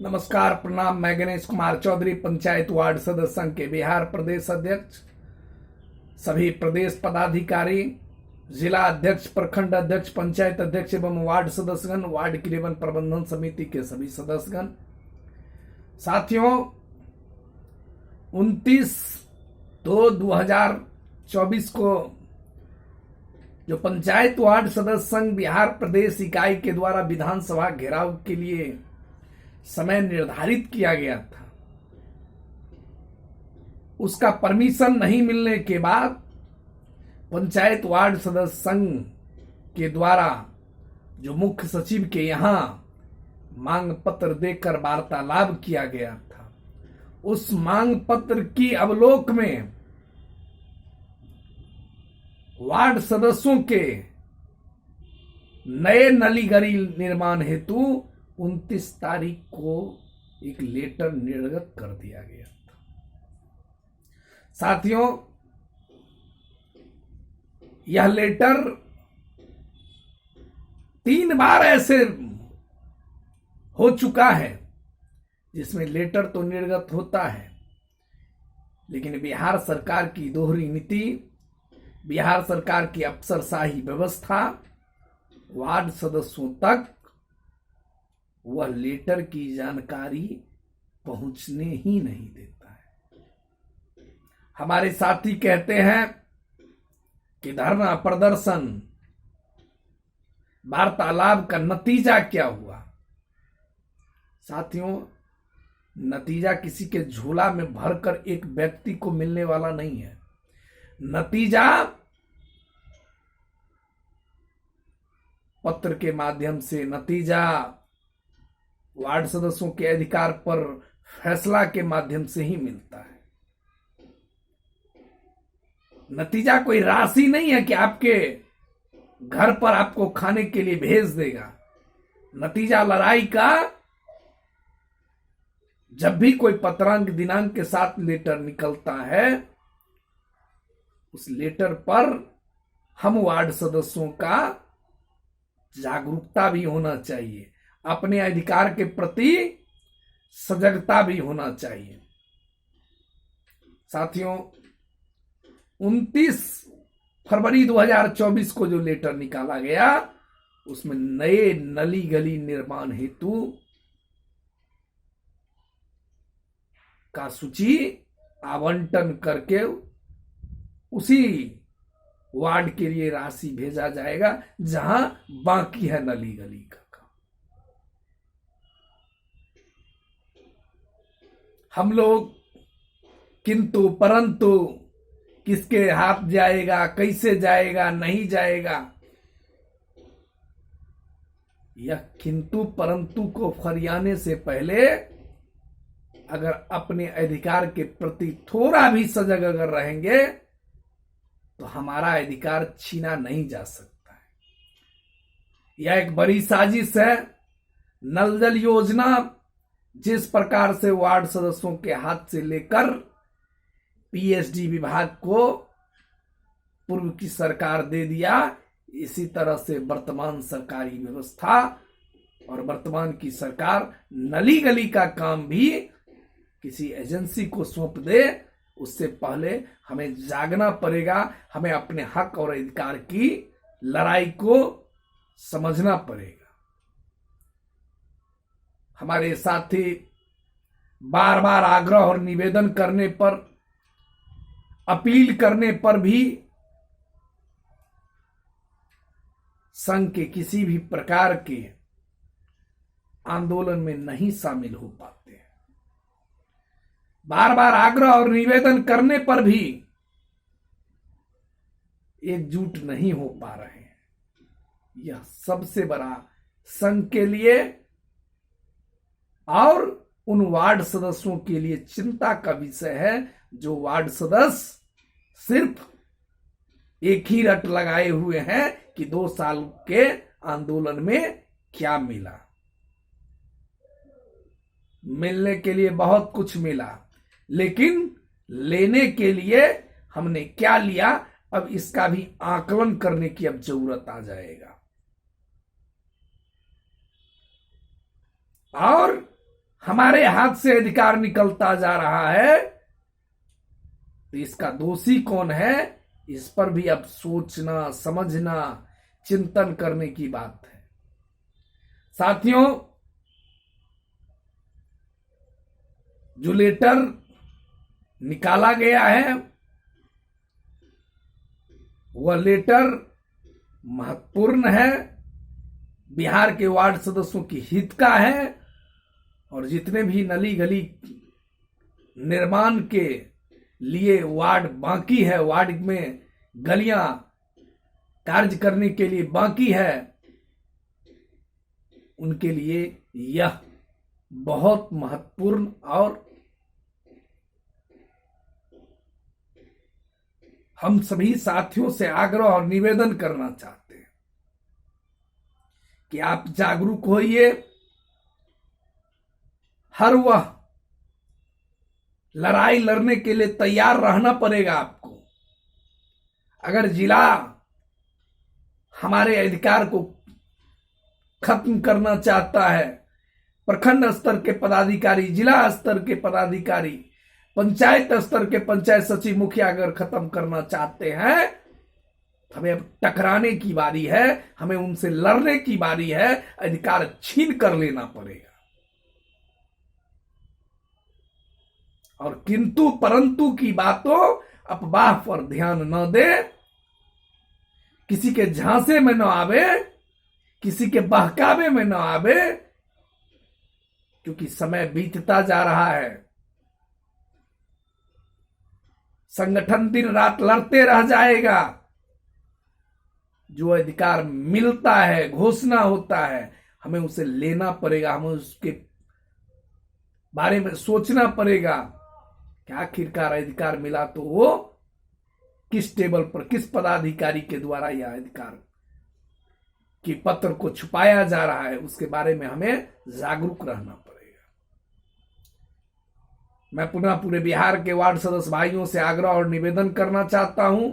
नमस्कार, प्रणाम। मैं गणेश कुमार चौधरी, पंचायत वार्ड सदस्य संघ के बिहार प्रदेश अध्यक्ष, सभी प्रदेश पदाधिकारी, जिला अध्यक्ष, प्रखंड अध्यक्ष, पंचायत अध्यक्ष एवं वार्ड सदस्यगण, वार्ड क्रियान्वयन प्रबंधन समिति के सभी सदस्यगण, साथियों, 29/2/2024 को जो पंचायत वार्ड सदस्य संघ बिहार प्रदेश इकाई के द्वारा विधानसभा घेराव के लिए समय निर्धारित किया गया था, उसका परमिशन नहीं मिलने के बाद पंचायत वार्ड सदस्य संघ के द्वारा जो मुख्य सचिव के यहां मांग पत्र देकर वार्तालाप किया गया था, उस मांग पत्र की अवलोक में वार्ड सदस्यों के नए नली गली निर्माण हेतु 29 तारीख को एक लेटर निर्गत कर दिया गया था। साथियों, यह लेटर 3 बार ऐसे हो चुका है जिसमें लेटर तो निर्गत होता है, लेकिन बिहार सरकार की दोहरी नीति, बिहार सरकार की अफसरशाही व्यवस्था वार्ड सदस्यों तक वह लेटर की जानकारी पहुंचने ही नहीं देता है। हमारे साथी कहते हैं कि धरना प्रदर्शन वार्तालाप का नतीजा क्या हुआ। साथियों, नतीजा किसी के झोला में भरकर एक व्यक्ति को मिलने वाला नहीं है। नतीजा पत्र के माध्यम से, नतीजा वार्ड सदस्यों के अधिकार पर फैसला के माध्यम से ही मिलता है। नतीजा कोई राशि नहीं है कि आपके घर पर आपको खाने के लिए भेज देगा। नतीजा लड़ाई का जब भी कोई पत्रांक दिनांक के साथ लेटर निकलता है, उस लेटर पर हम वार्ड सदस्यों का जागरूकता भी होना चाहिए, अपने अधिकार के प्रति सजगता भी होना चाहिए। साथियों, 29 फरवरी 2024 को जो लेटर निकाला गया, उसमें नए नली गली निर्माण हेतु का सूची आवंटन करके उसी वार्ड के लिए राशि भेजा जाएगा जहां बाकी है नली गली का काम। हम लोग किंतु परंतु किसके हाथ जाएगा, कैसे जाएगा, नहीं जाएगा, यह किंतु परंतु को फरियाने से पहले अगर अपने अधिकार के प्रति थोड़ा भी सजग अगर रहेंगे तो हमारा अधिकार छीना नहीं जा सकता है। यह एक बड़ी साजिश है। नल जल योजना जिस प्रकार से वार्ड सदस्यों के हाथ से लेकर पीएचडी विभाग को पूर्व की सरकार दे दिया, इसी तरह से वर्तमान सरकारी व्यवस्था और वर्तमान की सरकार नली गली का काम भी किसी एजेंसी को सौंप दे, उससे पहले हमें जागना पड़ेगा। हमें अपने हक और अधिकार की लड़ाई को समझना पड़ेगा। हमारे साथी बार बार आग्रह और निवेदन करने पर, अपील करने पर भी संघ के किसी भी प्रकार के आंदोलन में नहीं शामिल हो पाते हैं। बार बार आग्रह और निवेदन करने पर भी एकजुट नहीं हो पा रहे हैं। यह सबसे बड़ा संघ के लिए और उन वार्ड सदस्यों के लिए चिंता का विषय है जो वार्ड सदस्य सिर्फ एक ही रट लगाए हुए हैं कि 2 साल के आंदोलन में क्या मिला। मिलने के लिए बहुत कुछ मिला, लेकिन लेने के लिए हमने क्या लिया, अब इसका भी आकलन करने की अब जरूरत आ जाएगा। और हमारे हाथ से अधिकार निकलता जा रहा है, तो इसका दोषी कौन है, इस पर भी अब सोचना, समझना, चिंतन करने की बात है। साथियों, जो लेटर निकाला गया है वह लेटर महत्वपूर्ण है, बिहार के वार्ड सदस्यों की हित का है, और जितने भी नली गली निर्माण के लिए वार्ड बाकी है, वार्ड में गलियां कार्य करने के लिए बाकी है, उनके लिए यह बहुत महत्वपूर्ण और हम सभी साथियों से आग्रह और निवेदन करना चाहते हैं कि आप जागरूक होइए। हर वह लड़ाई लड़ने के लिए तैयार रहना पड़ेगा आपको। अगर जिला हमारे अधिकार को खत्म करना चाहता है, प्रखंड स्तर के पदाधिकारी, जिला स्तर के पदाधिकारी, पंचायत स्तर के पंचायत सचिव, मुखिया अगर खत्म करना चाहते हैं, हमें अब टकराने की बारी है, हमें उनसे लड़ने की बारी है, अधिकार छीन कर लेना पड़ेगा। और किंतु परंतु की बातों, अफवाह पर ध्यान न दे, किसी के झांसे में न आवे, किसी के बहकावे में न आवे, क्योंकि समय बीतता जा रहा है। संगठन दिन रात लड़ते रह जाएगा। जो अधिकार मिलता है, घोषणा होता है, हमें उसे लेना पड़ेगा, हमें उसके बारे में सोचना पड़ेगा कि आखिरकार अधिकार मिला तो वो किस टेबल पर, किस पदाधिकारी के द्वारा यह अधिकार की पत्र को छुपाया जा रहा है, उसके बारे में हमें जागरूक रहना पड़ेगा। मैं पुनः पूरे बिहार के वार्ड सदस्य भाइयों से आग्रह और निवेदन करना चाहता हूं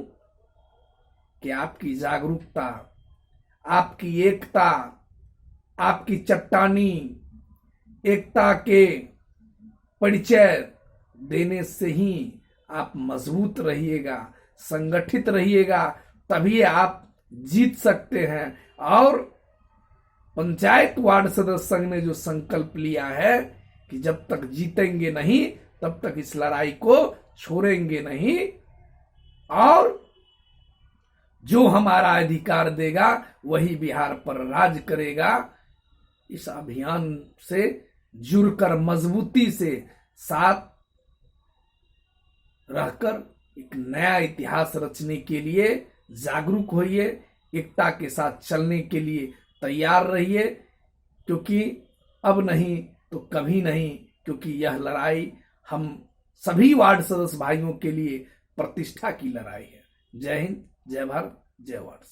कि आपकी जागरूकता, आपकी एकता, आपकी चट्टानी एकता के परिचय देने से ही आप मजबूत रहिएगा, संगठित रहिएगा, तभी आप जीत सकते हैं। और पंचायत वार्ड सदस्य संघ ने जो संकल्प लिया है कि जब तक जीतेंगे नहीं तब तक इस लड़ाई को छोड़ेंगे नहीं, और जो हमारा अधिकार देगा वही बिहार पर राज करेगा। इस अभियान से जुड़कर मजबूती से साथ रहकर एक नया इतिहास रचने के लिए जागरूक होइए, एकता के साथ चलने के लिए तैयार रहिए, क्योंकि अब नहीं तो कभी नहीं, क्योंकि यह लड़ाई हम सभी वार्ड सदस्य भाइयों के लिए प्रतिष्ठा की लड़ाई है। जय हिंद, जय भारत, जय वार्ड।